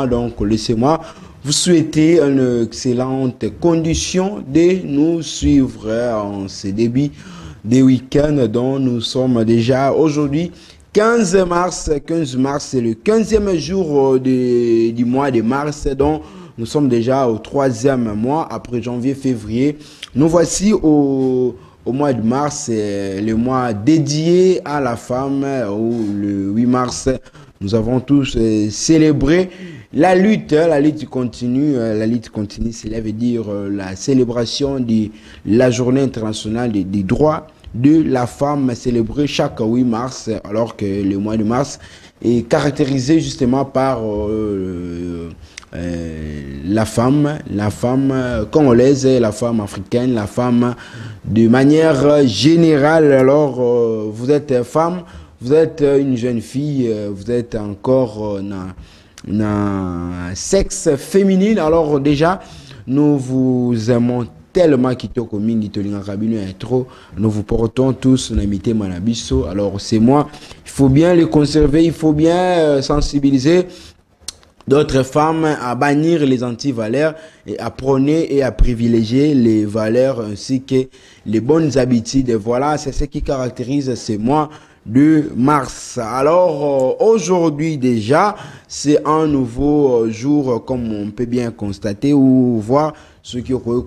mois. Donc, laissez-moi vous souhaiter une excellente condition de nous suivre en ce début des week-ends dont nous sommes déjà aujourd'hui. 15 mars, c'est le 15e jour du mois de mars, donc nous sommes déjà au 3e mois après janvier, février. Nous voici au mois de mars, le mois dédié à la femme, où le 8 mars, nous avons tous célébré la lutte continue, cela veut dire la célébration de la journée internationale des droits de la femme célébrée chaque 8 mars, alors que le mois de mars est caractérisé justement par la femme congolaise, la femme africaine, la femme de manière générale. Alors, vous êtes femme, vous êtes une jeune fille, vous êtes encore sexe féminine. Alors déjà, nous vous aimons tellement kitoko mingi tolinga kabino est trop. Nous vous portons tous n'amité manabiso. Alors c'est moi, il faut bien les conserver, il faut bien sensibiliser d'autres femmes à bannir les anti-valeurs et à prôner et à privilégier les valeurs ainsi que les bonnes habitudes. Voilà, c'est ce qui caractérise ces mois de mars. Alors aujourd'hui déjà, c'est un nouveau jour, comme on peut bien constater ou voir ceux qui ont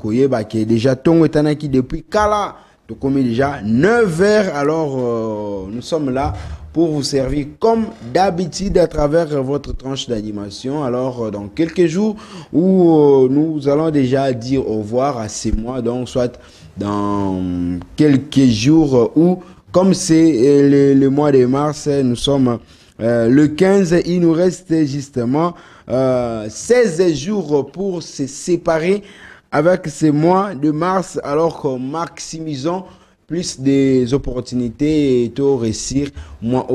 qui est déjà Tongo Tanaki depuis Kala. Donc on est déjà 9 heures. Alors nous sommes là pour vous servir comme d'habitude à travers votre tranche d'animation. Alors dans quelques jours où nous allons déjà dire au revoir à ces mois, donc soit dans quelques jours où, comme c'est le mois de mars, nous sommes le 15, il nous reste justement 16 jours pour se séparer avec ce mois de mars, alors que maximisons plus des opportunités et tout réussir. Moi,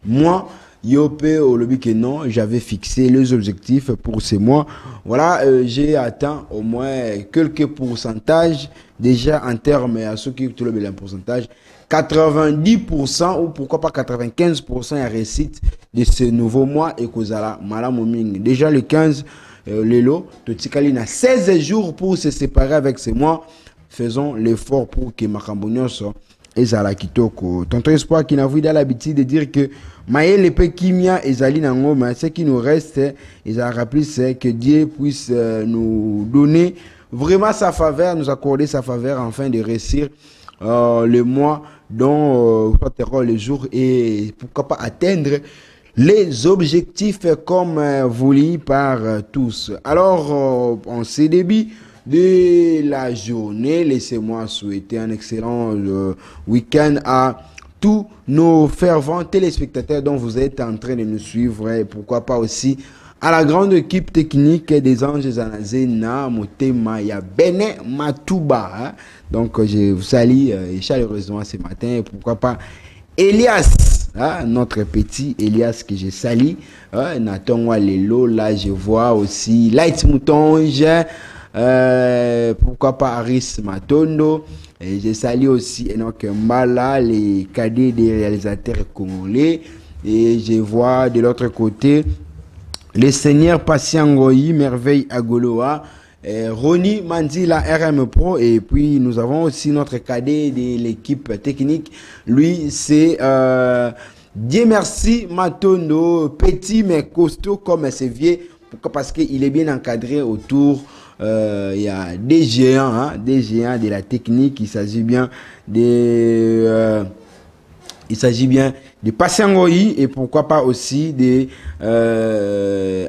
moi, Yopé au lobby que non, j'avais fixé les objectifs pour ces mois. Voilà, j'ai atteint au moins quelques pourcentages déjà en termes à ceux qui ont le pourcentage. 90% ou pourquoi pas 95% à réussite de ce nouveau mois et Kozala Malamoming. Déjà le 15, Lelo, Totikali n'a 16 jours pour se séparer avec ces mois. Faisons l'effort pour que Makambonyoso et Zala Kitoko. Tonton Espoir qui n'a vu l'habitude de dire que Maël et Kimia et Zali Nango, mais ce qui nous reste, ils ont rappelé, c'est que Dieu puisse nous donner vraiment sa faveur, nous accorder sa faveur afin de réussir le mois dont les jours et pourquoi pas atteindre les objectifs comme voulu par tous. Alors, en ce début de la journée, laissez-moi souhaiter un excellent week-end à tous nos fervents téléspectateurs dont vous êtes en train de nous suivre et pourquoi pas aussi à la grande équipe technique des Anges Zanazena, Motema, ya Bene Matuba. Hein? Donc, je vous salue chaleureusement ce matin. Et pourquoi pas Elias, hein? Notre petit Elias que je salue. Nathan Walelo, là je vois aussi Light Moutonge. Pourquoi pas Aris Matondo. Et je salue aussi Enoch Mbala, les cadets des réalisateurs congolais. Et je vois de l'autre côté le Seigneur Patiangoyi, Merveille Agoloa, Ronnie Mandila RM Pro, et puis nous avons aussi notre cadet de l'équipe technique. Lui, c'est Dieu merci Matondo, petit mais costaud comme c'est vieux. Pourquoi? Parce qu'il est bien encadré autour. Il y a des géants, hein, des géants de la technique. Il s'agit bien des Patiangoyi et pourquoi pas aussi des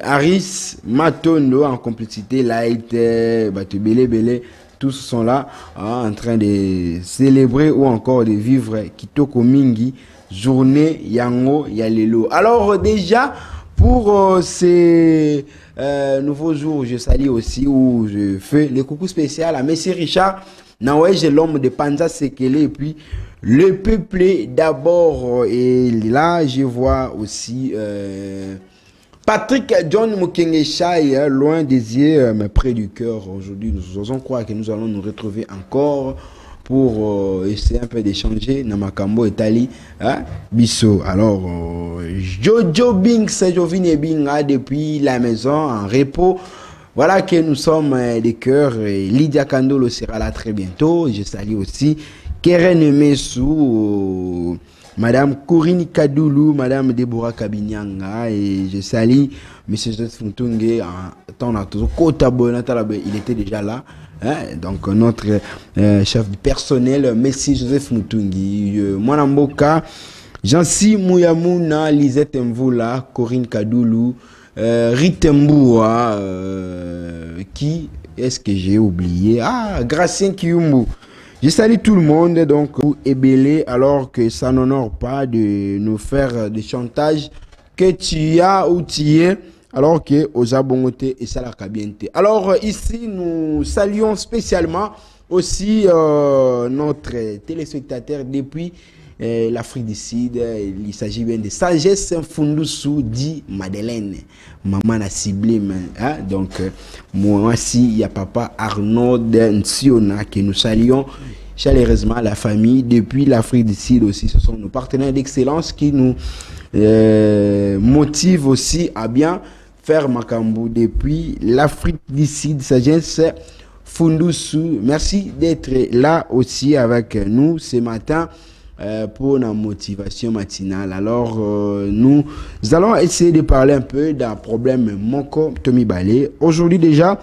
Aris Matondo en complicité, Light, Batubele, tous sont là hein, en train de célébrer ou encore de vivre Kitoko Mingi, journée Yango Yalelo. Alors déjà, pour ces nouveaux jours, je salue aussi où je fais le coucou spécial à Messie Richard, Nawège l'homme de Panza Sekele et puis le peuple d'abord. Et là, je vois aussi Patrick John Mukengeshai, loin des yeux, mais près du cœur. Aujourd'hui, nous osons croire que nous allons nous retrouver encore pour essayer un peu d'échanger Namakambo Etali hein, Bisso. Alors Jojo Binks, Jovine Binga depuis la maison en repos. Voilà que nous sommes des cœurs. Lydia Kandolo sera là très bientôt. Je salue aussi Keren Messou, Madame Corinne Kadoulou, Madame Deborah Kabinyanga et je salue Monsieur Joseph Moutungue. Il était déjà là. Hein? Donc notre chef du personnel, Messi Joseph Moutungi, Mwanamboka, Jansi Mouyamuna, Lisette Mvoula, Corinne Kadoulou, Ritemboua, qui est-ce que j'ai oublié? Ah, Gracien Kiyumbu. Je salue tout le monde, donc, Ebélé, alors que ça n'honore pas de nous faire des chantages que tu as ou tu es. Alors que aux abongoté et ça la kabiente. Alors ici nous saluons spécialement aussi notre téléspectateur depuis l'Afrique du Sud. Il s'agit bien de Sagesse Fundusu dit Madeleine. Maman a ciblé. Hein? Donc moi aussi il y a papa Arnaud Nsiona que nous saluons chaleureusement la famille depuis l'Afrique du Sud aussi. Ce sont nos partenaires d'excellence qui nous motivent aussi à bien faire Makambu depuis l'Afrique du Sud, Sagesse Fundusu. Merci d'être là aussi avec nous ce matin pour la motivation matinale. Alors, nous allons essayer de parler un peu d'un problème Moko Tomi Balé. Aujourd'hui déjà,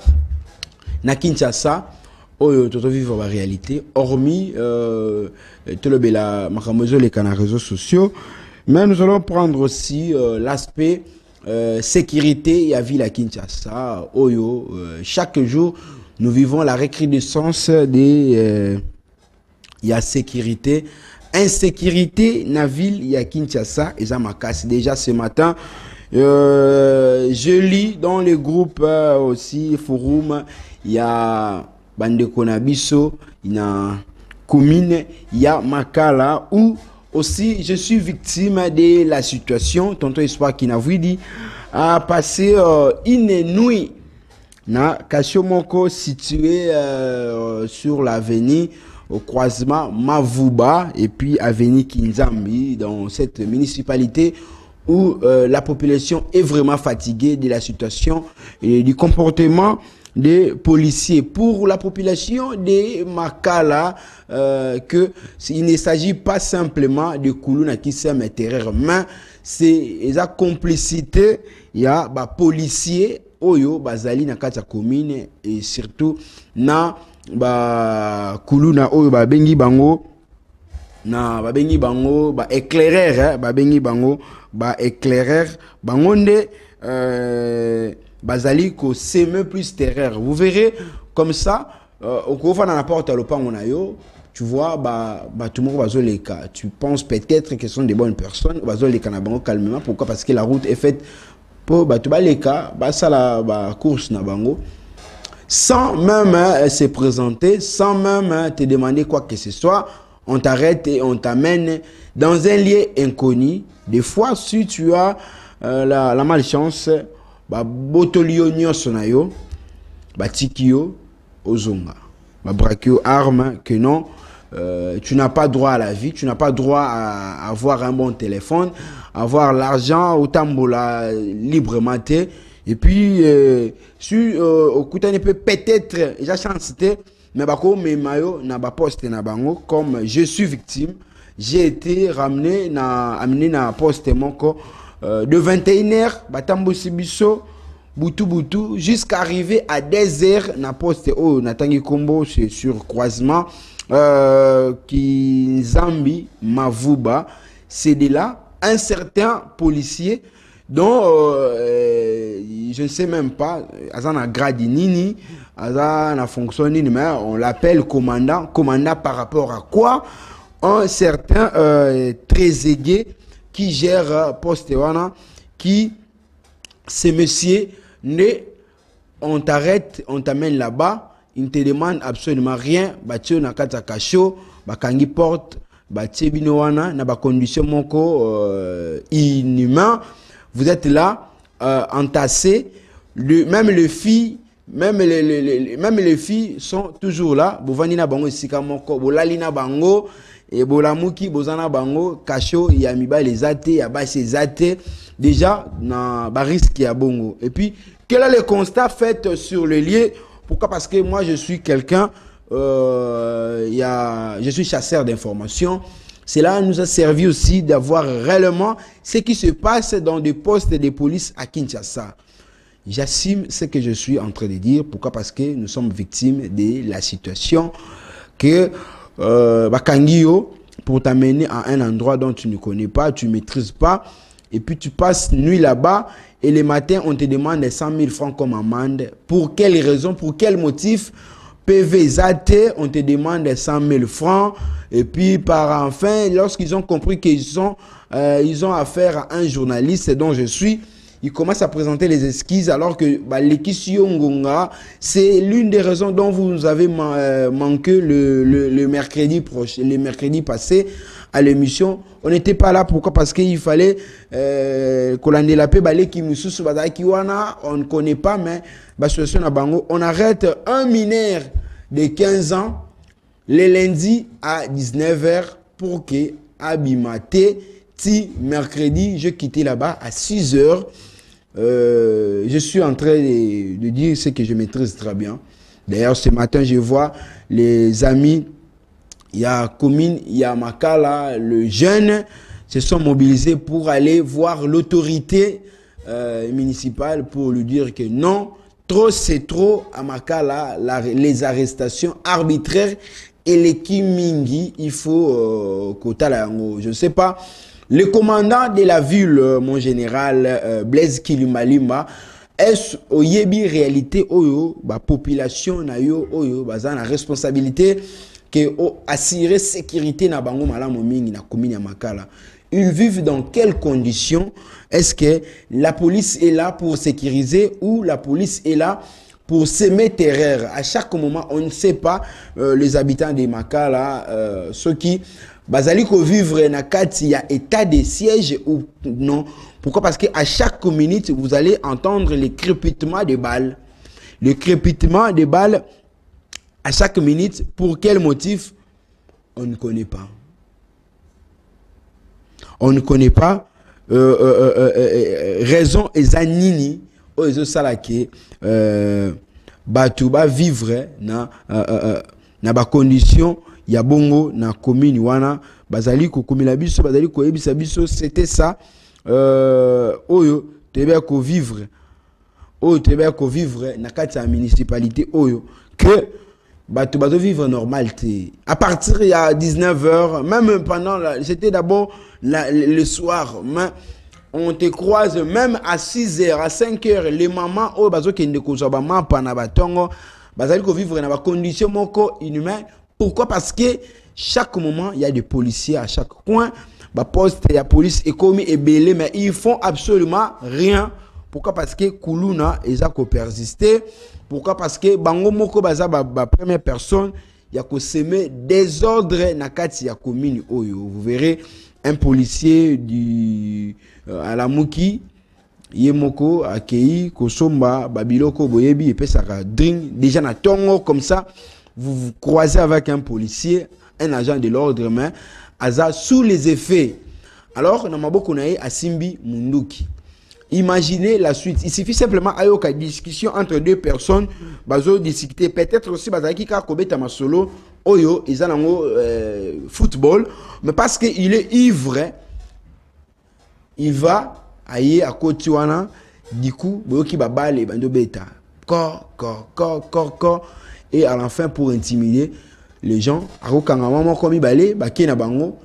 na Kinshasa, tout vivre la réalité, hormis tout le bela Makamozo les canaux réseaux sociaux, mais nous allons prendre aussi l'aspect sécurité et à ville à Kinshasa, Oyo. Chaque jour, nous vivons la recrudescence des y a sécurité, insécurité na ville y a Kinshasa et Zamakasi. Déjà ce matin, je lis dans les groupes aussi forum, il y a Bande Konabiso, il y a Commune, il y a Makala où aussi, je suis victime de la situation. Tonton Espoir qui n'a dit a passé une nuit na Kashomoko situé sur l'avenue au croisement Mavuba et puis avenue Kinzambi dans cette municipalité où la population est vraiment fatiguée de la situation et du comportement des policiers. Pour la population de Makala, que il ne s'agit pas simplement de Koulouna qui s'aime terreur, mais c'est la complicité. Il y a des policiers Oyo Bazali na kata commune et surtout na ba Koulouna Oyo ba bengi bango na ba bengi bango ba éclaireur ba bengi bango ba éclaireur bangonde Bazali ko sème plus terreur. Vous verrez comme ça au cours de la porte à l'opango na yo, tu vois tout le monde va les cas. Tu penses peut-être que ce sont des bonnes personnes, va les canabango calmement. Pourquoi? Parce que la route est faite pour tout les cas, ça la course na bango sans même se présenter, sans même te demander quoi que ce soit. On t'arrête et on t'amène dans un lieu inconnu. Des fois, si tu as la malchance, botolio nyonso na yo batikio ozonga brakio arme que non, tu n'as pas droit à la vie, tu n'as pas droit à avoir un bon téléphone, avoir l'argent au tambola librement et puis si au kutane peut-être j'ai chance mais bako me mayo na ba poste na bango comme je suis victime, j'ai été amené na poste moko de 21h, Batambo Sibiso, Boutou, jusqu'à arriver à 10h, na poste, Natangi Kombo, c'est sur croisement, qui Zambi, Mavuba, c'est de là, un certain policier, dont, je ne sais même pas, Azana Gradinini, Azana Fonctionnini, mais on l'appelle commandant par rapport à quoi? Un certain, très aigué, qui gère poste qui ces messieurs on t'arrête, on t'amène là-bas, ils ne te demandent absolument rien, batio na kata kasho, bakangi porte, batie binowana na ba condition moko inhumain. Vous êtes là entassés, même les filles même les filles sont toujours là. Bovani na bango esika moko, bolali na bango, et bolamuki, bozana bango, kacho, yamiba les athées, yaba ses athées. Déjà, na risque ya bongo. Et puis, quel est le constat fait sur le lieu? Pourquoi? Parce que moi, je suis quelqu'un, je suis chasseur d'informations. Cela nous a servi aussi d'avoir réellement ce qui se passe dans des postes de police à Kinshasa. J'assume ce que je suis en train de dire. Pourquoi? Parce que nous sommes victimes de la situation que Bakangio, pour t'amener à un endroit dont tu ne connais pas, tu ne maîtrises pas, et puis tu passes nuit là-bas, et le matin, on te demande 100 000 francs comme amende. Pour quelle raison? Pour quel motif? PV ZAT, on te demande 100 000 francs. Et puis, par enfin, lorsqu'ils ont compris qu'ils ont affaire à un journaliste dont je suis, ils commencent à présenter les esquisses alors que l'Ekisio Ngonga, c'est l'une des raisons dont vous nous avez manqué le mercredi prochain, le mercredi passé à l'émission. On n'était pas là. Pourquoi? Parce qu'il fallait on ne connaît pas, mais on arrête un mineur de 15 ans le lundi à 19 h pour que Abimate, ti mercredi, je quittais là-bas à 6 h. Je suis en train de dire ce que je maîtrise très bien. D'ailleurs, ce matin, je vois les amis, il y a Commune, il y a Makala, le jeune, se sont mobilisés pour aller voir l'autorité municipale pour lui dire que non, trop c'est trop à Makala, les arrestations arbitraires et les Kimingi, il faut je ne sais pas. Le commandant de la ville, mon général Blaise Kilimalima, est-ce au yebi réalité oyo, population na yo oyo, la responsabilité que assurer sécurité na bango malamu mingi na commune ya Makala. Ils vivent dans quelles conditions? Est-ce que la police est là pour sécuriser ou la police est là pour semer terreur? À chaque moment, on ne sait pas les habitants de Makala, ceux qui bazali ko vivre na kati ya état de siège ou non. Pourquoi? Parce qu'à chaque minute, vous allez entendre les crépitements de balles. Le crépitement de balles à chaque minute, pour quel motif? On ne connaît pas. On ne connaît pas raison ezanini o ezo salake batuba vivre na ba condition ya bongo na commune wana bazali ko komila biso bazali ko ebisa biso. C'était ça oyo tebe ko vivre na kati ya municipalité oyo que bato vivre normal. À partir il y a 19 h, même pendant c'était d'abord le soir, mais on te croise même à 6 h, à 5 h, les mamans oh bazo kende ko zoba mapa na batongo bazali ko vivre na ba condition moko inhumaine. Pourquoi? Parce que chaque moment il y a des policiers à chaque coin, ba poste ya police est commis et belé, mais ils font absolument rien. Pourquoi? Parce que Kuluna eza ko persister. Pourquoi? Parce que bango moko baza ba première personne ya ko semer désordre na kati ya commune oyo. Vous verrez un policier à la Mouki yemoko akei kosomba babiloko boyebi et puis ça drink déjà na tongo comme ça. Vous croisez avec un policier, un agent de l'ordre, mais aza sous les effets. Alors na maboko na ye asimbi munduki. Imaginez la suite. Il suffit simplement à une discussion entre deux personnes, bazo discuter. Peut-être aussi bazaki ka kobeta masolo, oyo izanango football, mais parce qu'il est ivre, il va ailler à côté wana, du coup boyoki babale bando beta. Corps, et à la fin pour intimider les gens, akokanga maman komi balé, bakena bango.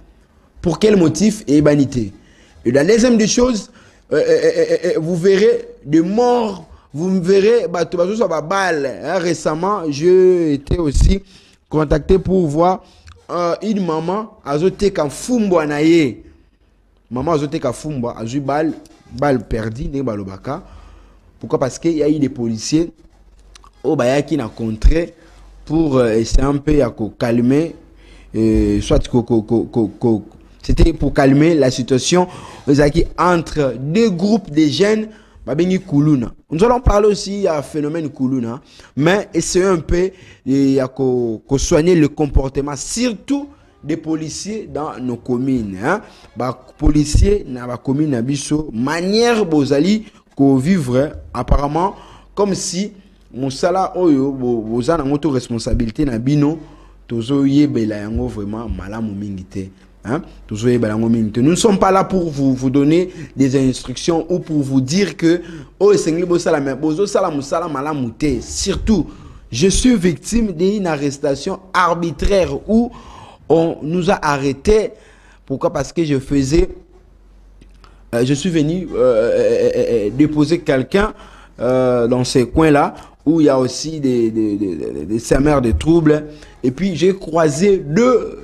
Pour quel motif? Et banité. Et la deuxième des choses, vous verrez des morts, vous me verrez balle. Récemment, j'ai été aussi contacté pour voir une maman azote ka fumbo anaye. Maman azote ka fumbo azu balle perdue ne balobaka. Pourquoi? Parce qu'il y a eu des policiers au bayaki na contré pour essayer un peu à calmer soit c'était pour calmer la situation entre deux groupes de jeunes babengi kuluna. Nous allons parler aussi à phénomène kuluna, mais essayer un peu de soigner le comportement, surtout des policiers dans nos communes. Hein? Policiers dans la commune Nabiso, manière bozali ko vivre apparemment comme si mon sala oyo bozana moto responsabilité na bino tozo yebela yango vraiment malamu mingite. Hein? Nous ne sommes pas là pour vous donner des instructions ou pour vous dire que surtout, je suis victime d'une arrestation arbitraire où on nous a arrêtés. Pourquoi? Parce que je suis venu déposer quelqu'un dans ces coins-là où il y a aussi des semeurs de troubles. Et puis j'ai croisé deux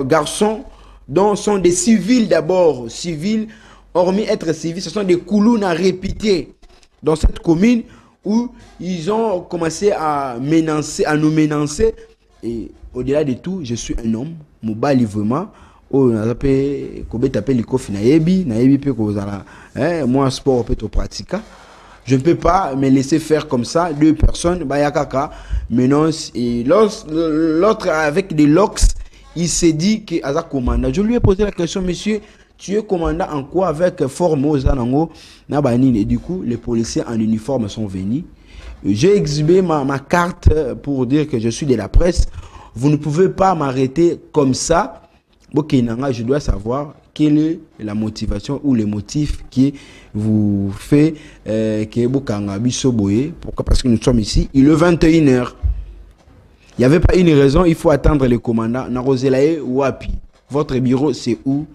garçons dont sont des civils d'abord, civils, hormis être civils, ce sont des koulounas réputés dans cette commune où ils ont commencé à nous menacer. Et au-delà de tout, je suis un homme, mobile vraiment. Moi, sport peut pratique. Je ne peux pas me laisser faire comme ça. Deux personnes, bayakaka, menace. Et l'autre avec des locks. Il s'est dit que Aza commandant. Je lui ai posé la question, monsieur, tu es commandant en quoi avec Formosa Nango Nabanine? Et du coup, les policiers en uniforme sont venus. J'ai exhibé ma carte pour dire que je suis de la presse. Vous ne pouvez pas m'arrêter comme ça. Je dois savoir quelle est la motivation ou les motifs qui vous fait que Bokanga Bisoboye. Pourquoi? Parce que nous sommes ici. Il est 21h. Il n'y avait pas une raison, il faut attendre le commandant. Narozelaye Wapi. Votre bureau, c'est où?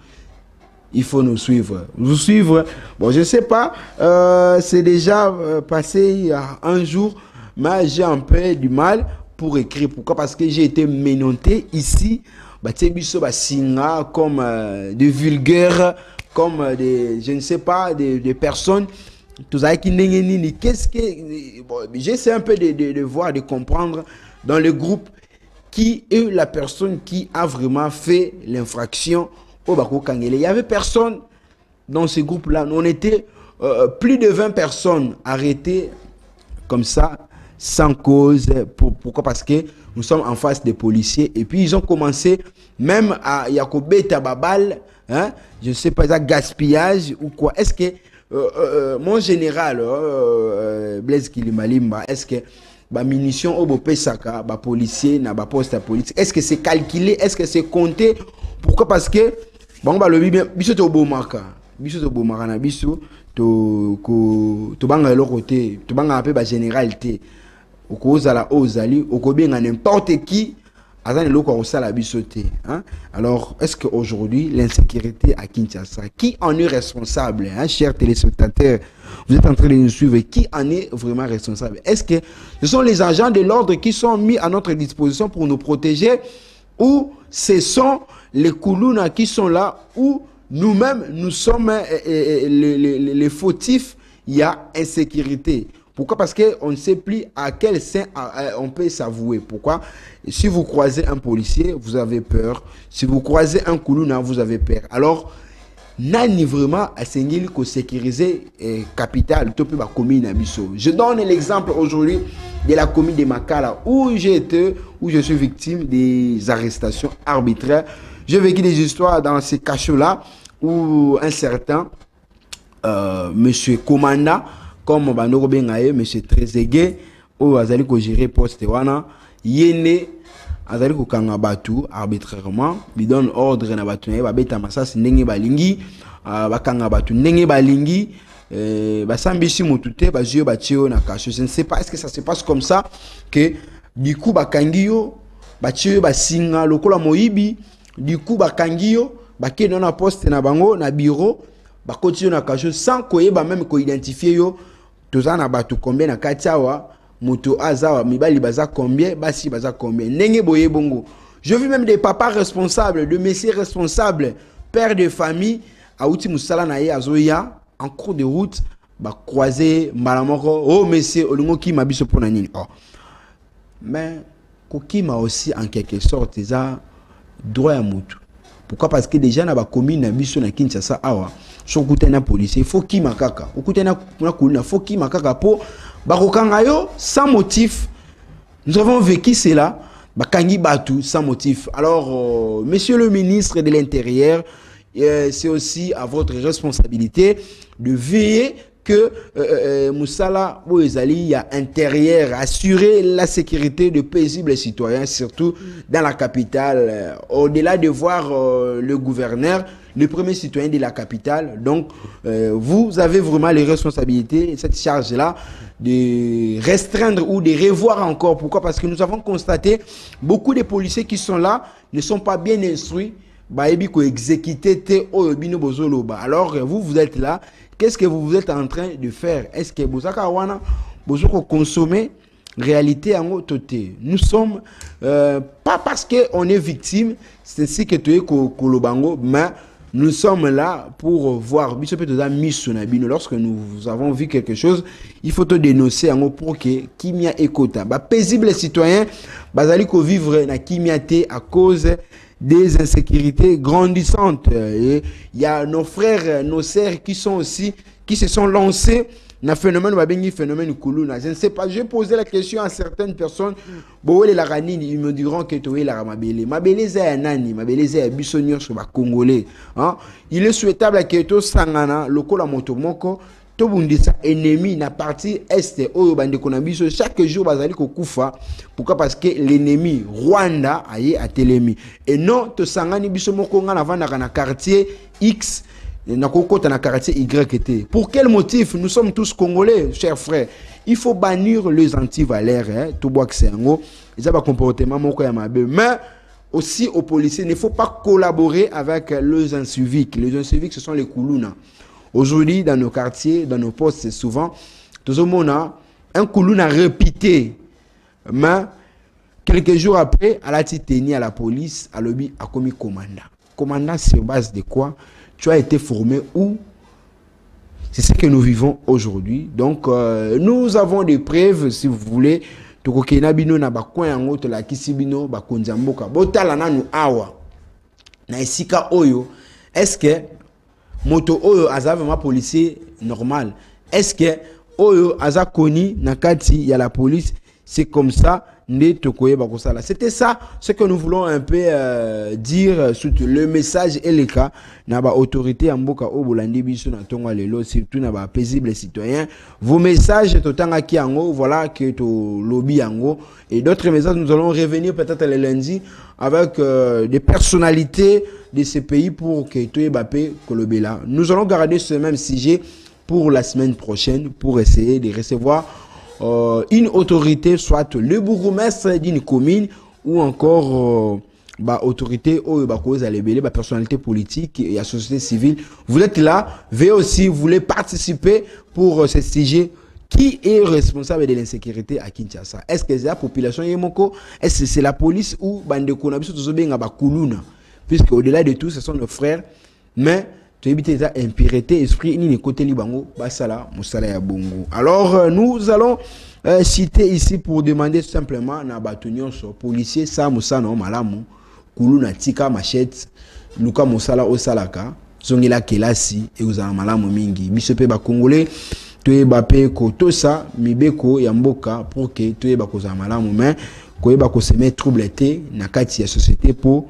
Il faut nous suivre. Vous suivre. Bon, je ne sais pas. C'est déjà passé il y a un jour. Mais j'ai un peu du mal pour écrire. Pourquoi? Parce que j'ai été menotté ici. Comme des vulgaires, comme des, je ne sais pas, des personnes. Qu'est-ce que. Bon, j'essaie un peu de voir, de comprendre dans le groupe qui est la personne qui a vraiment fait l'infraction au Bako Kangele. Il n'y avait personne dans ce groupe-là. On était plus de 20 personnes arrêtées comme ça, sans cause. Pourquoi? Parce que nous sommes en face des policiers. Et puis ils ont commencé même à Yakobe Tababal, hein, je ne sais pas, ça gaspillage ou quoi. Est-ce que mon général, Blaise Kilimalimba, est-ce que ba munitions au Bopesaka, ba policier na ba poste à police, est-ce que c'est calculé, est-ce que c'est compté? Pourquoi? Parce que bon ba lobi biso to bomaka na biso to banga lo côté to banga peu ba généralité okozala ozali okobenga n'importe qui azane loko osala biso te, hein. Alors est-ce que aujourd'hui l'insécurité à Kinshasa, qui en est responsable, hein, chers téléspectateurs? Vous êtes en train de nous suivre. Qui en est vraiment responsable? Est-ce que ce sont les agents de l'ordre qui sont mis à notre disposition pour nous protéger, ou ce sont les koulounas qui sont là, ou nous-mêmes, nous sommes les fautifs? Il y a insécurité. Pourquoi? Parce qu'on ne sait plus à quel sein on peut s'avouer. Pourquoi? Si vous croisez un policier, vous avez peur. Si vous croisez un koulouna, vous avez peur. Alors, nani vraiment à Sengili ko sécuriser capitale topi ba commune Abisso. Je donne l'exemple aujourd'hui de la commune de Makala où j'ai été, où je suis victime des arrestations arbitraires. J'ai vécu des histoires dans ces cachots-là où un certain monsieur Komanda, comme Bandoro Bengaye, monsieur Trezeguet, où Azali ko gérer poste wana, yene azali ko kanga batu arbitrairement, bi donne ordre na batu na ba beta masasi ndenge balingi, ba kanga batu ndenge balingi, ba sambisi mutute ba jio ba tio na cache. Je ne sais pas, est-ce que ça se passe comme ça que du coup ba kangio ba tio ba singa lokola moyibi, du coup ba kangio ba ke na poste na bango na bureau ba kotio na cache sans koyeba même ko identifier yo tozana batu combien na katiawa. Moto azawa mibali baza combien, basi baza combien, nenge boye bongo. Je vis même des papas responsables, de messieurs responsables, pères de famille, aouti musala na ye azoya en cours de route, ba croiser malamoko, oh monsieur olingo ki mabiso pona nini. Oh. Mais koki ma aussi en quelque sorte ça droit à moto. Pourquoi? Parce que déjà na ba commune na biso na Kinshasa awa, so kutana policier faut qui makaka okutana na kuluna faut qui makaka po bakokanga yo sans motif. Nous avons vécu cela bakangi batu sans motif. Alors monsieur le ministre de l'Intérieur, c'est aussi à votre responsabilité de veiller que Moussala Boezali a intérieur, assurer la sécurité de paisibles citoyens, surtout dans la capitale. Au-delà de voir le gouverneur, le premier citoyen de la capitale. Donc, vous avez vraiment les responsabilités, cette charge-là, de restreindre ou de revoir encore. Pourquoi? Parce que nous avons constaté beaucoup de policiers qui sont là ne sont pas bien instruits. Alors, vous êtes là. Qu'est-ce que vous êtes en train de faire? Est-ce que vous consommez réalité en autoté? Nous sommes pas parce qu'on est victime, c'est ainsi que tu es Kolobango, mais nous sommes là pour voir. Lorsque nous avons vu quelque chose, il faut te dénoncer pour que Kimia Ekota. Paisible citoyen, Bazali ko vivre na Kimia te à cause des insécurités grandissantes. Et il y a nos frères, nos sœurs qui se sont lancés dans le phénomène Koulouna. Je ne sais pas, j'ai posé la question à certaines personnes. Ils me diront que tu es la Mabélé. Mabélé c'est nani, Mabélé c'est Bissonnier sur les Congolais. Il est souhaitable que tu sangana loko la motomoko. To bundisa ennemi na partie est oyo bande konabiso chaque jour bazali ko kufa. Pourquoi? Parce que l'ennemi Rwanda aye a telemi et non to sangani biso moko nga na vanda na quartier X na kokota na quartier Y. Pour quel motif? Nous sommes tous congolais, chers frères. Il faut bannir les anti-valeurs, tout bois que c'est un ils ont un comportement moko ya mabe. Mais aussi aux policiers, il ne faut pas collaborer avec les inciviques. Les inciviques, ce sont les Koulouna. Aujourd'hui, dans nos quartiers, dans nos postes, c'est souvent, tout le monde a un Koulouna répété. Mais quelques jours après, à la titanie à la police, à l'objet a commis commandant. Commandant sur base de quoi? Tu as été formé où? C'est ce que nous vivons aujourd'hui. Donc, nous avons des preuves, si vous voulez. Na bakwa yango to la kisibino bakonzamboka botala nanu awa na esika oyo. Est-ce que moto oyo aza vraiment policier normal? Est-ce que oyo aza koni na kati ya la police? C'est comme ça. C'était ça ce que nous voulons un peu dire sur le message et les cas na ba autorité en mboka obolandi biso na tonga lelo, surtout na ba paisible citoyen. Vos messages totanga ki yango, voilà que to lobby yango et d'autres messages. Nous allons revenir peut-être le lundi avec des personnalités de ces pays pour que to Mbappé kolobela. Nous allons garder ce même sujet pour la semaine prochaine pour essayer de recevoir une autorité, soit le bourgmestre d'une commune ou encore autorité ou personnalité politique et la société civile. Vous êtes là, veuillez aussi, vous voulez participer pour ce sujet. Qui est responsable de l'insécurité à Kinshasa? Est-ce que c'est la population Yemoko? Est-ce que c'est la police ou Bandeko Nabiso Tozobenga Bakuluna? Puisque au-delà de tout, ce sont nos frères, mais impureté esprit ni côté libango basala musala ya bongo. Alors nous allons citer ici pour demander tout simplement na batunyon so policier sa musana o malamu kuluna tika machette luka musala o salaka zongela kelasi e uzana malamu mingi bisope ba congolais toyeba pe ko tosa mibeko ya mboka pour que toyeba ko za malamu mais koyeba ko semer trouble te na kati ya société pour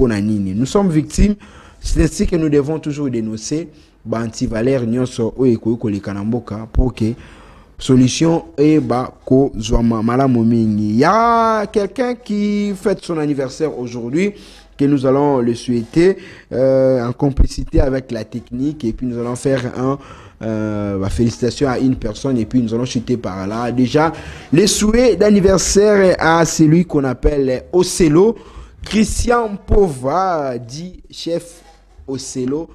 nous sommes victimes, c'est ainsi que nous devons toujours dénoncer anti-valeurs pour que solution et il y a quelqu'un qui fête son anniversaire aujourd'hui que nous allons le souhaiter en complicité avec la technique et puis nous allons faire un félicitations à une personne et puis nous allons chuter par là. Déjà, les souhaits d'anniversaire à celui qu'on appelle Ocelo, Christian Pova, dit chef Ocelo.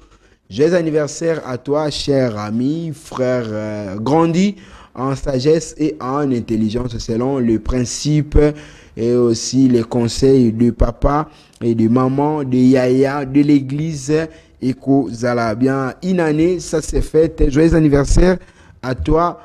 Joyeux anniversaire à toi, cher ami, frère, grandi en sagesse et en intelligence selon le principe et aussi les conseils de papa et de maman, de yaya, de l'église. Eko Zala, bien une année, ça s'est fait. Joyeux anniversaire à toi,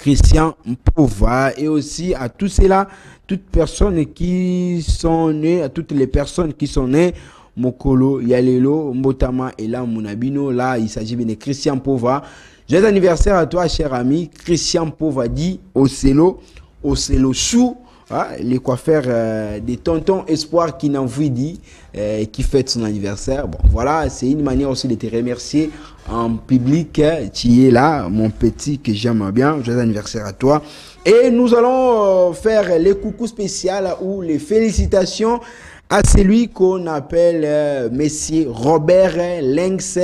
Christian Mpova, et aussi à tous ceux-là, toutes personnes qui sont nées, à toutes les personnes qui sont nées, Mokolo, Yalelo, Mbotama et là, Munabino, là, il s'agit bien de Christian Mpova. Joyeux anniversaire à toi, cher ami, Christian Mpova dit Ocelo Chou, hein, les coiffeurs des tontons Espoir qui n'envoie dit, qui fête son anniversaire. Bon, voilà, c'est une manière aussi de te remercier en public. Tu es là, mon petit que j'aime bien. Joyeux anniversaire à toi. Et nous allons faire les coucous spéciales ou les félicitations à celui qu'on appelle Monsieur Robert Lenx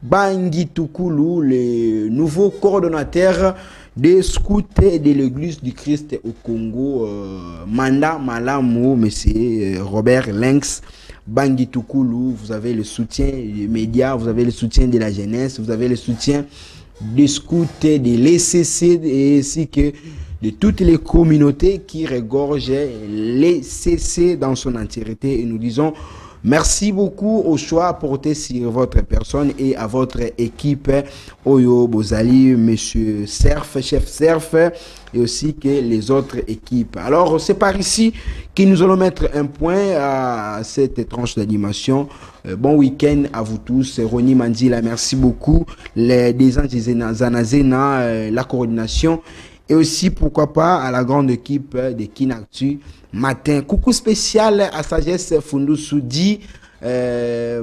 Bangitukulu, le nouveau coordonnateur des scouts de l'église du Christ au Congo. Manda Malamu, Monsieur Robert Lenx Bangitukulu, vous avez le soutien des médias, vous avez le soutien de la jeunesse, vous avez le soutien des scouts, de l'ECC ainsi que de toutes les communautés qui regorgent les CC dans son entièreté. Et nous disons merci beaucoup au choix porté sur votre personne et à votre équipe Oyo Bozali, Monsieur Cerf, chef Cerf, et aussi que les autres équipes. Alors c'est par ici que nous allons mettre un point à cette tranche d'animation. Bon week-end à vous tous. Roni Mandila, merci beaucoup. Les Zanazena, la coordination. Et aussi, pourquoi pas, à la grande équipe de Kinactu Matin. Coucou spécial à Sagesse Fundusoudi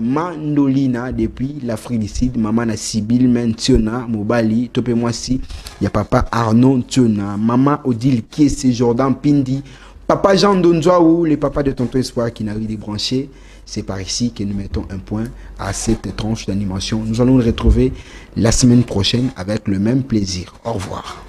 Mandolina depuis l'Afrique du Sud. Maman na Sibyl Mentiona Mobali. Topé moi si. Il y a papa Arnaud Tiona. Maman Odile Kiese Jordan Pindi. Papa Jean Donjoaou, les papas de Tonton Espoir qui n'arrivent débrancher. C'est par ici que nous mettons un point à cette tranche d'animation. Nous allons nous retrouver la semaine prochaine avec le même plaisir. Au revoir.